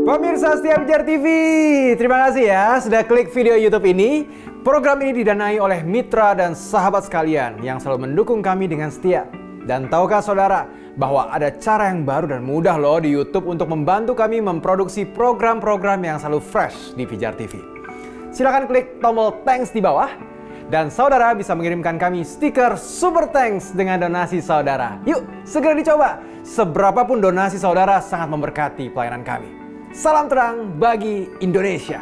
Pemirsa setia Pijar TV, terima kasih ya sudah klik video YouTube ini. Program ini didanai oleh mitra dan sahabat sekalian yang selalu mendukung kami dengan setia. Dan tahukah saudara bahwa ada cara yang baru dan mudah loh di YouTube untuk membantu kami memproduksi program-program yang selalu fresh di Pijar TV. Silahkan klik tombol thanks di bawah dan saudara bisa mengirimkan kami stiker super thanks dengan donasi saudara. Yuk segera dicoba, seberapapun donasi saudara sangat memberkati pelayanan kami. Salam terang bagi Indonesia.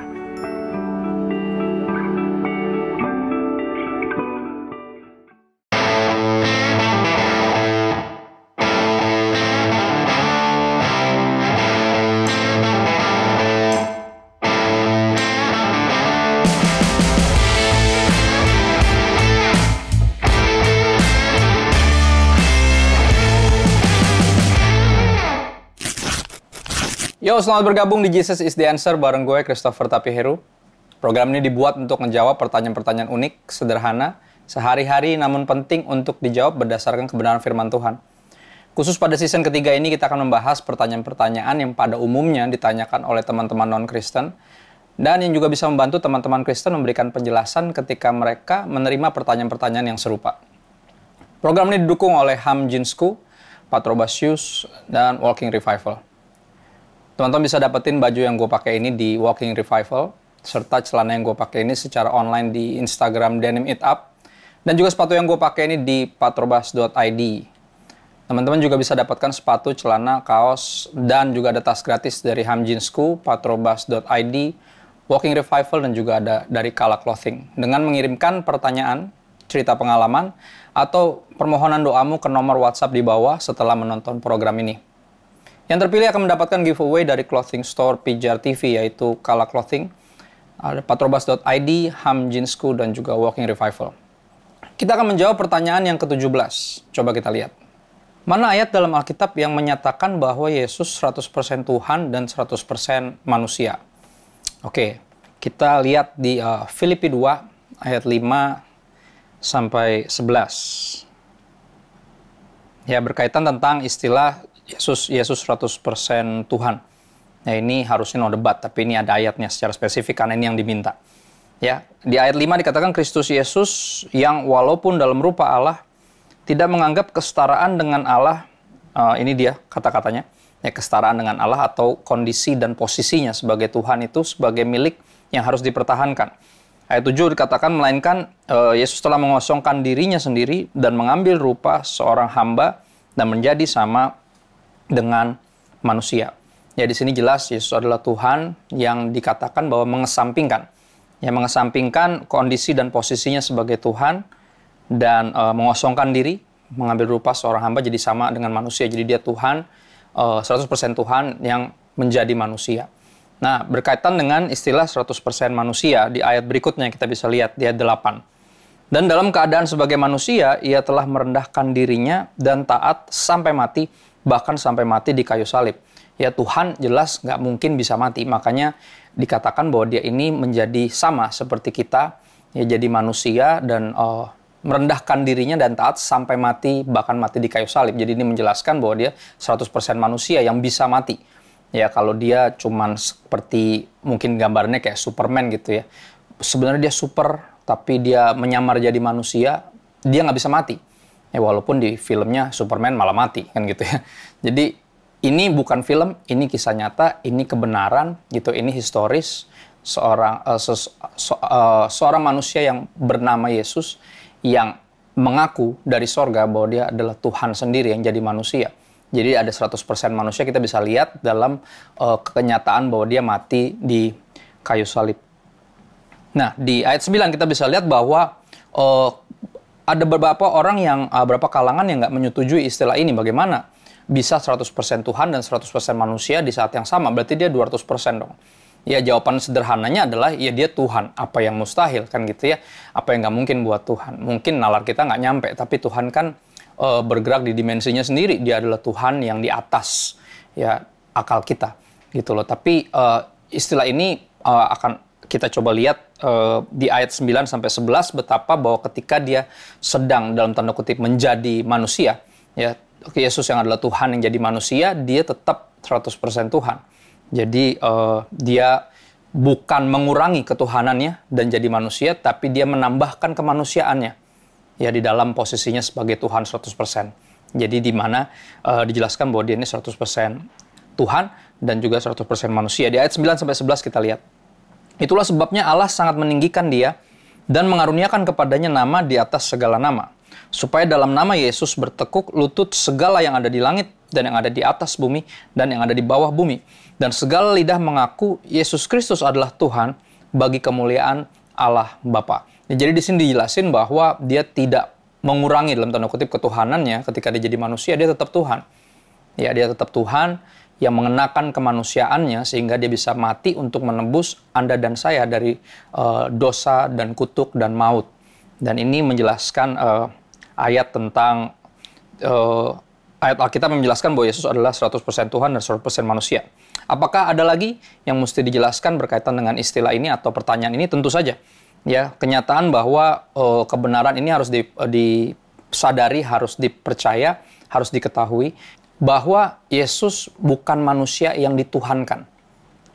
Yo, selamat bergabung di Jesus is the Answer bareng gue, Christopher Tapiheru. Program ini dibuat untuk menjawab pertanyaan-pertanyaan unik, sederhana, sehari-hari namun penting untuk dijawab berdasarkan kebenaran firman Tuhan. Khusus pada season ketiga ini kita akan membahas pertanyaan-pertanyaan yang pada umumnya ditanyakan oleh teman-teman non-Kristen dan yang juga bisa membantu teman-teman Kristen memberikan penjelasan ketika mereka menerima pertanyaan-pertanyaan yang serupa. Program ini didukung oleh Ham Jinsku, Patrobasius, dan Walking Revival. Teman-teman bisa dapetin baju yang gue pakai ini di Walking Revival, serta celana yang gue pakai ini secara online di Instagram Denim It Up, dan juga sepatu yang gue pakai ini di patrobas.id. Teman-teman juga bisa dapatkan sepatu, celana, kaos, dan juga ada tas gratis dari Ham Jinsku, patrobas.id, Walking Revival, dan juga ada dari Kala Clothing. Dengan mengirimkan pertanyaan, cerita pengalaman, atau permohonan doamu ke nomor WhatsApp di bawah setelah menonton program ini. Yang terpilih akan mendapatkan giveaway dari clothing store Pijar TV, yaitu Kala Clothing, ada patrobas.id, Ham Jinsku, dan juga Walking Revival. Kita akan menjawab pertanyaan yang ke-17. Coba kita lihat. Mana ayat dalam Alkitab yang menyatakan bahwa Yesus 100% Tuhan dan 100% manusia? Oke, kita lihat di Filipi 2 ayat 5 sampai 11. Ya, berkaitan tentang istilah Yesus 100% Tuhan. Nah, ini harusnya no debat, tapi ini ada ayatnya secara spesifik karena ini yang diminta. Ya, di ayat 5 dikatakan Kristus Yesus yang walaupun dalam rupa Allah tidak menganggap kesetaraan dengan Allah, ini dia kata-katanya, ya, kesetaraan dengan Allah atau kondisi dan posisinya sebagai Tuhan itu sebagai milik yang harus dipertahankan. Ayat 7 dikatakan melainkan Yesus telah mengosongkan dirinya sendiri dan mengambil rupa seorang hamba dan menjadi sama dengan manusia. Ya, di sini jelas Yesus adalah Tuhan yang dikatakan bahwa mengesampingkan kondisi dan posisinya sebagai Tuhan dan mengosongkan diri, mengambil rupa seorang hamba jadi sama dengan manusia. Jadi dia Tuhan, 100% Tuhan yang menjadi manusia. Nah, berkaitan dengan istilah 100% manusia, di ayat berikutnya kita bisa lihat di ayat 8. Dan dalam keadaan sebagai manusia, ia telah merendahkan dirinya dan taat sampai mati, bahkan sampai mati di kayu salib. Ya, Tuhan jelas nggak mungkin bisa mati, makanya dikatakan bahwa dia ini menjadi sama seperti kita, ya, jadi manusia dan merendahkan dirinya dan taat sampai mati, bahkan mati di kayu salib. Jadi ini menjelaskan bahwa dia 100% manusia yang bisa mati. Ya, kalau dia cuman seperti mungkin gambarnya kayak Superman gitu ya. Sebenarnya dia super, tapi dia menyamar jadi manusia, dia nggak bisa mati. Ya, walaupun di filmnya Superman malah mati, kan gitu ya. Jadi ini bukan film, ini kisah nyata, ini kebenaran, gitu. Ini historis seorang manusia yang bernama Yesus yang mengaku dari sorga bahwa dia adalah Tuhan sendiri yang jadi manusia. Jadi ada 100% manusia, kita bisa lihat dalam kenyataan bahwa dia mati di kayu salib. Nah, di ayat 9 kita bisa lihat bahwa ada beberapa orang yang, beberapa kalangan yang nggak menyetujui istilah ini. Bagaimana bisa 100% Tuhan dan 100% manusia di saat yang sama? Berarti dia 200% dong. Ya, jawaban sederhananya adalah, ya dia Tuhan. Apa yang mustahil, kan gitu ya. Apa yang nggak mungkin buat Tuhan. Mungkin nalar kita nggak nyampe, tapi Tuhan kan bergerak di dimensinya sendiri. Dia adalah Tuhan yang di atas ya akal kita, gitu loh. Tapi istilah ini akan kita coba lihat di ayat 9 sampai 11 betapa bahwa ketika dia sedang dalam tanda kutip menjadi manusia, ya Yesus yang adalah Tuhan yang jadi manusia, dia tetap 100% Tuhan. Jadi dia bukan mengurangi ketuhanannya dan jadi manusia, tapi dia menambahkan kemanusiaannya. Ya, di dalam posisinya sebagai Tuhan 100%. Jadi di mana dijelaskan bahwa dia ini 100% Tuhan dan juga 100% manusia. Di ayat 9-11 kita lihat. Itulah sebabnya Allah sangat meninggikan dia dan mengaruniakan kepadanya nama di atas segala nama. Supaya dalam nama Yesus bertekuk lutut segala yang ada di langit dan yang ada di atas bumi dan yang ada di bawah bumi. Dan segala lidah mengaku Yesus Kristus adalah Tuhan bagi kemuliaan Allah Bapa. Ya, jadi di sini dijelasin bahwa dia tidak mengurangi dalam tanda kutip ketuhanannya ketika dia jadi manusia, dia tetap Tuhan. Ya, dia tetap Tuhan yang mengenakan kemanusiaannya sehingga dia bisa mati untuk menebus Anda dan saya dari dosa dan kutuk dan maut. Dan ini menjelaskan ayat tentang ayat Alkitab menjelaskan bahwa Yesus adalah 100% Tuhan dan 100% manusia. Apakah ada lagi yang mesti dijelaskan berkaitan dengan istilah ini atau pertanyaan ini? Tentu saja. Ya, kenyataan bahwa kebenaran ini harus disadari, harus dipercaya, harus diketahui bahwa Yesus bukan manusia yang dituhankan.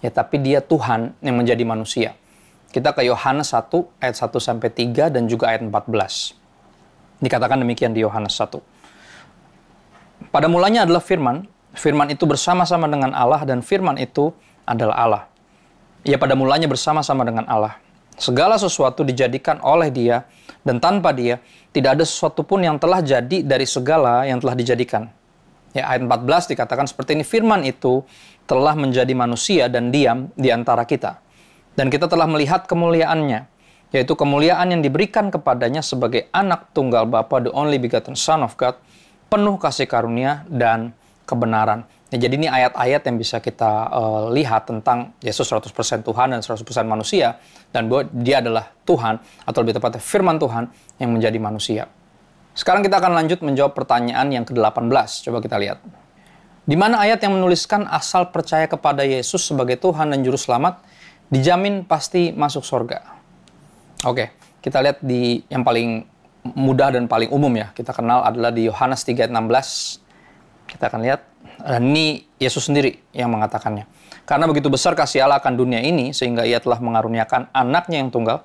Ya, tapi dia Tuhan yang menjadi manusia. Kita ke Yohanes 1 ayat 1-3 dan juga ayat 14. Dikatakan demikian di Yohanes 1. Pada mulanya adalah firman. Firman itu bersama-sama dengan Allah dan firman itu adalah Allah. Ia pada mulanya bersama-sama dengan Allah. Segala sesuatu dijadikan oleh dia dan tanpa dia tidak ada sesuatu pun yang telah jadi dari segala yang telah dijadikan. Ya, ayat 14 dikatakan seperti ini, firman itu telah menjadi manusia dan diam di antara kita. Dan kita telah melihat kemuliaannya, yaitu kemuliaan yang diberikan kepadanya sebagai anak tunggal Bapa, the only begotten Son of God, penuh kasih karunia dan kebenaran. Ya, jadi ini ayat-ayat yang bisa kita lihat tentang Yesus 100% Tuhan dan 100% manusia, dan bahwa dia adalah Tuhan, atau lebih tepatnya firman Tuhan yang menjadi manusia. Sekarang kita akan lanjut menjawab pertanyaan yang ke-18. Coba kita lihat. Di mana ayat yang menuliskan asal percaya kepada Yesus sebagai Tuhan dan Juru Selamat dijamin pasti masuk surga? Oke, kita lihat di yang paling mudah dan paling umum ya. Kita kenal adalah di Yohanes 3 ayat 16. Kita akan lihat, ini Yesus sendiri yang mengatakannya. Karena begitu besar kasih Allah akan dunia ini, sehingga ia telah mengaruniakan anaknya yang tunggal,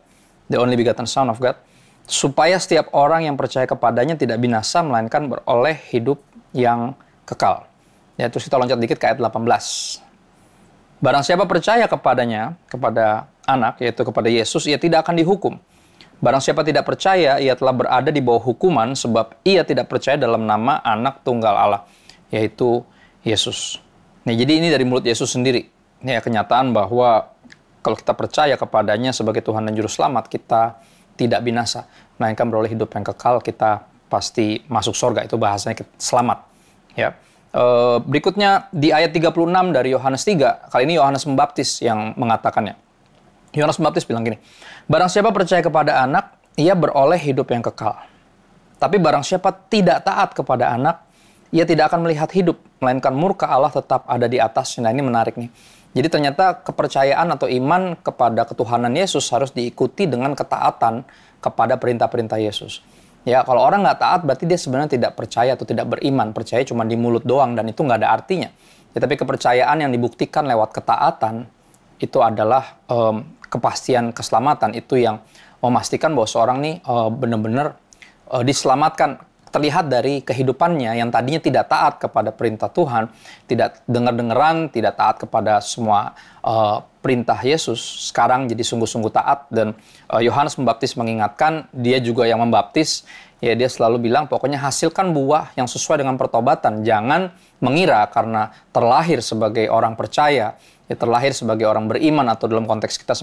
the only begotten Son of God, supaya setiap orang yang percaya kepadanya tidak binasa, melainkan beroleh hidup yang kekal. Ya, terus kita loncat dikit ke ayat 18. Barang siapa percaya kepadanya, kepada anak, yaitu kepada Yesus, ia tidak akan dihukum. Barang siapa tidak percaya, ia telah berada di bawah hukuman, sebab ia tidak percaya dalam nama anak tunggal Allah, yaitu Yesus. Nah, jadi ini dari mulut Yesus sendiri. Ini ya kenyataan bahwa kalau kita percaya kepadanya sebagai Tuhan dan Juru Selamat, kita tidak binasa, melainkan beroleh hidup yang kekal, kita pasti masuk surga. Itu bahasanya selamat. Ya. Berikutnya di ayat 36 dari Yohanes 3, kali ini Yohanes Pembaptis yang mengatakannya. Yohanes Pembaptis bilang gini, barang siapa percaya kepada anak, ia beroleh hidup yang kekal. Tapi barang siapa tidak taat kepada anak, ia tidak akan melihat hidup, melainkan murka Allah tetap ada di atasnya. Nah, ini menarik nih. Jadi ternyata kepercayaan atau iman kepada ketuhanan Yesus harus diikuti dengan ketaatan kepada perintah-perintah Yesus. Ya, kalau orang nggak taat berarti dia sebenarnya tidak percaya atau tidak beriman. Percaya cuma di mulut doang dan itu nggak ada artinya. Ya, tapi kepercayaan yang dibuktikan lewat ketaatan itu adalah kepastian keselamatan. Itu yang memastikan bahwa seorang nih benar-benar diselamatkan. Terlihat dari kehidupannya yang tadinya tidak taat kepada perintah Tuhan, tidak dengar-dengeran, tidak taat kepada semua perintah Yesus, sekarang jadi sungguh-sungguh taat. Dan Yohanes Pembaptis mengingatkan, dia juga yang membaptis, ya dia selalu bilang, pokoknya hasilkan buah yang sesuai dengan pertobatan. Jangan mengira karena terlahir sebagai orang percaya, ya terlahir sebagai orang beriman, atau dalam konteks kita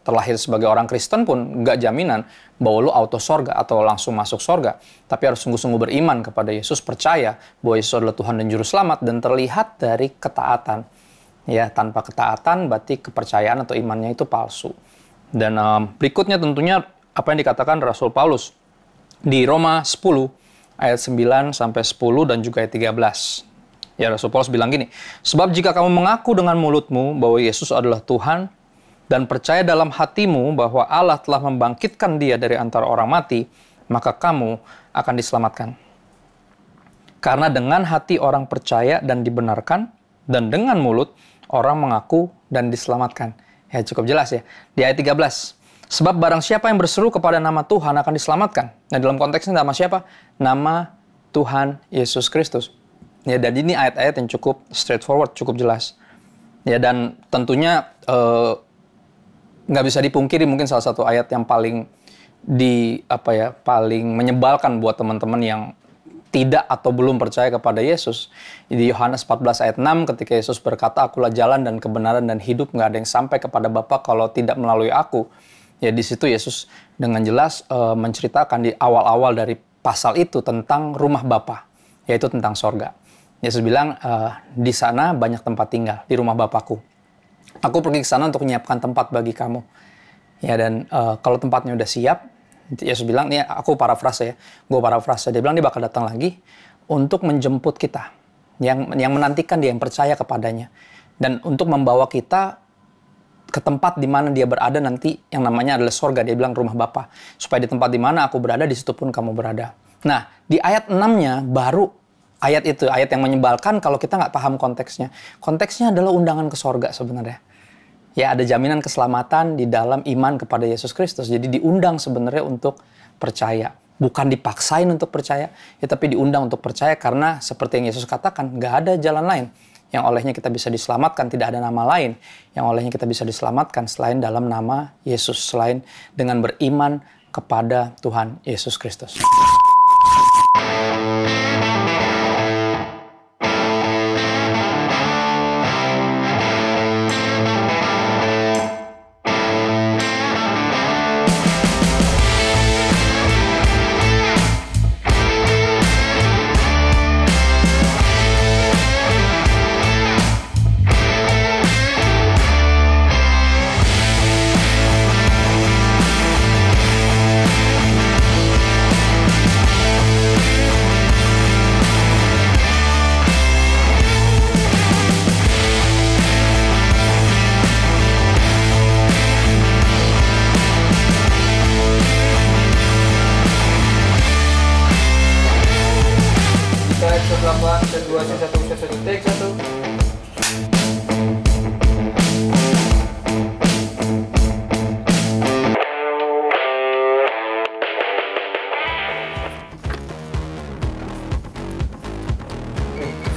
terlahir sebagai orang Kristen pun nggak jaminan bahwa lu auto sorga atau langsung masuk sorga. Tapi harus sungguh-sungguh beriman kepada Yesus, percaya bahwa Yesus adalah Tuhan dan Juru Selamat, dan terlihat dari ketaatan. Ya, tanpa ketaatan berarti kepercayaan atau imannya itu palsu. Dan berikutnya tentunya apa yang dikatakan Rasul Paulus di Roma 10 ayat 9-10 dan juga ayat 13. Ya, Rasul Paulus bilang gini, sebab jika kamu mengaku dengan mulutmu bahwa Yesus adalah Tuhan dan percaya dalam hatimu bahwa Allah telah membangkitkan dia dari antara orang mati, maka kamu akan diselamatkan. Karena dengan hati orang percaya dan dibenarkan, dan dengan mulut orang mengaku dan diselamatkan. Ya cukup jelas ya. Di ayat 13. Sebab barang siapa yang berseru kepada nama Tuhan akan diselamatkan. Nah dalam konteksnya nama siapa? Nama Tuhan Yesus Kristus. Ya, dan ini ayat-ayat yang cukup straightforward, cukup jelas. Ya, dan tentunya nggak bisa dipungkiri mungkin salah satu ayat yang paling paling menyebalkan buat teman-teman yang tidak atau belum percaya kepada Yesus. Di Yohanes 14 ayat 6 ketika Yesus berkata, "Akulah jalan dan kebenaran dan hidup, nggak ada yang sampai kepada Bapa kalau tidak melalui aku." Ya di situ Yesus dengan jelas menceritakan di awal-awal dari pasal itu tentang rumah Bapa, yaitu tentang sorga. Yesus bilang, di sana banyak tempat tinggal, di rumah Bapakku. Aku pergi ke sana untuk menyiapkan tempat bagi kamu. Ya dan kalau tempatnya udah siap, Yesus bilang, ini aku parafrase ya, gue parafrase, dia bilang dia bakal datang lagi untuk menjemput kita, yang menantikan dia, yang percaya kepadanya, dan untuk membawa kita ke tempat di mana dia berada nanti, yang namanya adalah sorga. Dia bilang rumah Bapa, supaya di tempat di mana aku berada, di situ pun kamu berada. Nah, di ayat 6-nya baru ayat itu, ayat yang menyebalkan kalau kita nggak paham konteksnya. Konteksnya adalah undangan ke sorga sebenarnya. Ya, ada jaminan keselamatan di dalam iman kepada Yesus Kristus. Jadi diundang sebenarnya untuk percaya. Bukan dipaksain untuk percaya, ya, tapi diundang untuk percaya karena seperti yang Yesus katakan, nggak ada jalan lain yang olehnya kita bisa diselamatkan, tidak ada nama lain yang olehnya kita bisa diselamatkan selain dalam nama Yesus, selain dengan beriman kepada Tuhan Yesus Kristus.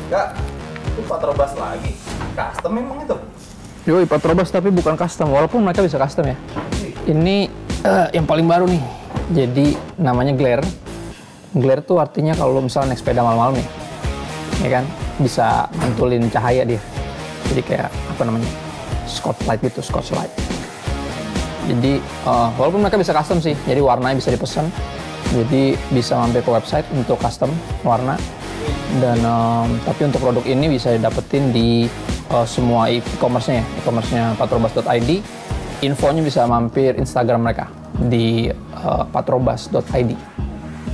Enggak, itu Patrobas lagi. Custom memang itu. Yoi, Patrobas tapi bukan custom, walaupun mereka bisa custom ya. Ini yang paling baru nih. Jadi namanya glare. Glare tuh artinya kalau misalnya naik sepeda malam-malam nih, ya kan, bisa mantulin cahaya dia. Jadi kayak apa namanya, spotlight gitu, spotlight. Jadi walaupun mereka bisa custom sih, jadi warnanya bisa dipesan. Jadi bisa mampir ke website untuk custom warna. Dan tapi untuk produk ini bisa didapetin di semua e-commerce-nya, e-commerce-nya patrobas.id. Infonya bisa mampir Instagram mereka di patrobas.id.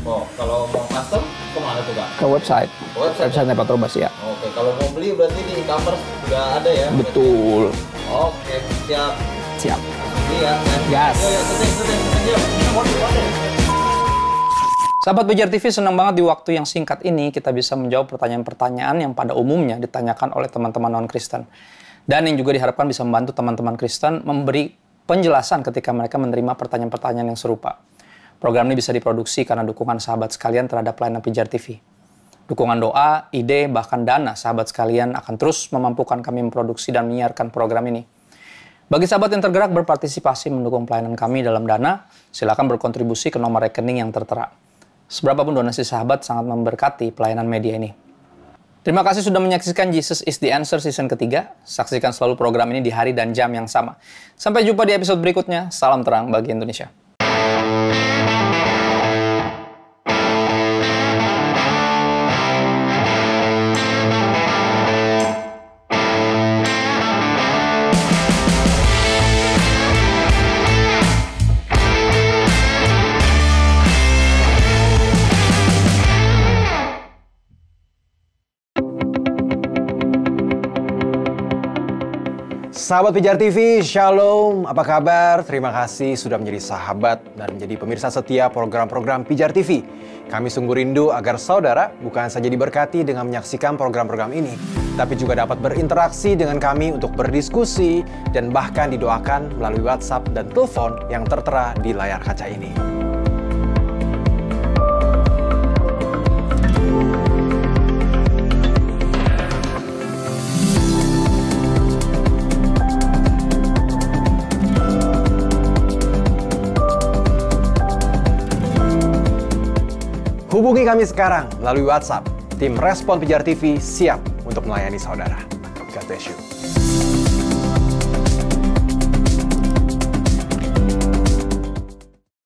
Oh, kalau mau custom kemana tuh Kak? Ke website. Website-nya Patrobas ya. Oke, kalau mau beli berarti di e-commerce udah ada ya? Betul. Oke, siap. Siap. Iya, Gas. Yuk. Sahabat Bejar TV, senang banget di waktu yang singkat ini kita bisa menjawab pertanyaan-pertanyaan yang pada umumnya ditanyakan oleh teman-teman non-Kristen. Dan yang juga diharapkan bisa membantu teman-teman Kristen memberi penjelasan ketika mereka menerima pertanyaan-pertanyaan yang serupa. Program ini bisa diproduksi karena dukungan sahabat sekalian terhadap pelayanan Bejar TV. Dukungan doa, ide, bahkan dana sahabat sekalian akan terus memampukan kami memproduksi dan menyiarkan program ini. Bagi sahabat yang tergerak berpartisipasi mendukung pelayanan kami dalam dana, silakan berkontribusi ke nomor rekening yang tertera. Seberapapun donasi sahabat sangat memberkati pelayanan media ini. Terima kasih sudah menyaksikan Jesus is the Answer season ketiga. Saksikan selalu program ini di hari dan jam yang sama. Sampai jumpa di episode berikutnya. Salam terang bagi Indonesia. Sahabat Pijar TV, Shalom, apa kabar? Terima kasih sudah menjadi sahabat dan menjadi pemirsa setia program-program Pijar TV. Kami sungguh rindu agar saudara bukan saja diberkati dengan menyaksikan program-program ini, tapi juga dapat berinteraksi dengan kami untuk berdiskusi dan bahkan didoakan melalui WhatsApp dan telepon yang tertera di layar kaca ini. Hubungi kami sekarang melalui WhatsApp. Tim Respon Pijar TV siap untuk melayani saudara. God bless you.